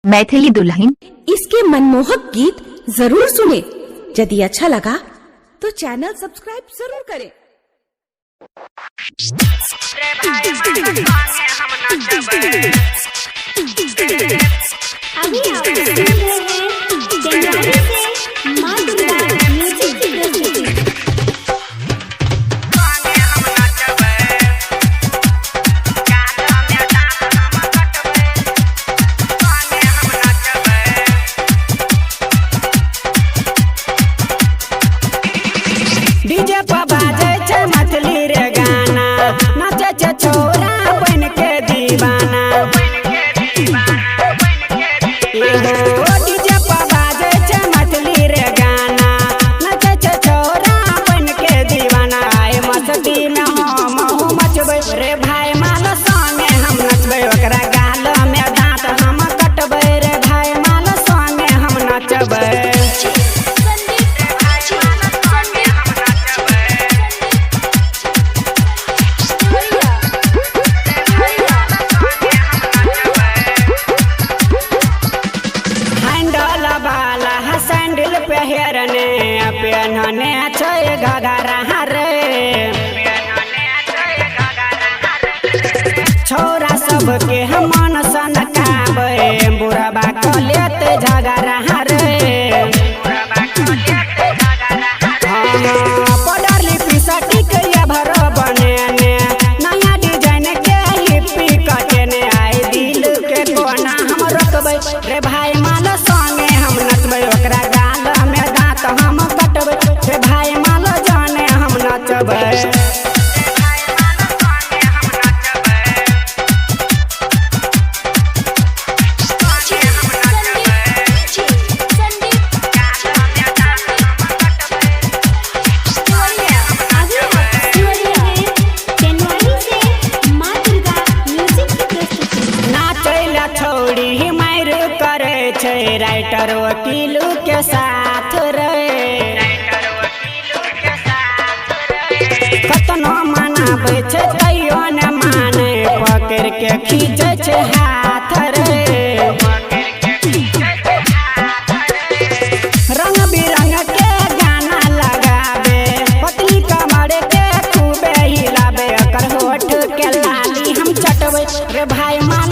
मैथिली दुल्हन। इसके मनमोहक गीत जरूर सुने। यदि अच्छा लगा तो चैनल सब्सक्राइब जरूर करें। अभी आप सुन रहे हैं देवरानी से माँ दुर्गा म्यूजिक की प्रस्तुति। डीजे पर बाजे छे मैथिली रे गाना, नाचे छे छोरा बन के दीवाना। एहो डीजे पर बाजे छे मैथिली रे गाना, नाचे छे छोरा बन के दीवाना। आए मस्ती में हम मचबै रे भाई माल संगे हम नचबै, ओकरा गाल में दांत हम कटबै रे भाई माल संगे हम नचबै। सैंडल पहरने पहनने छै घघरा रे, छोरा सबके हम मन सनकाबै, बुढ़बा कलेत झगड़ा रे। पाउडर लिपस्टिक ये भर बनेने, नया डिजाइन के हिप्पी कटेने। आई दिल के कोना हम रखबै रे भाई माल संगे हम नचबै, ओकरा गाल में दांत हम कटबै रे भाई माल जाने हम नचबै। राइटर वकील के साथ रे, कतनो मनाबै छै तैयो न माने, पकड़ के खींचे छै हाथ रे। रंग बिरंग के गाना लगाबे, पतली कमर के खूबे हिलाबे, एकर होठ के लाली हम चटबै रे भाई माल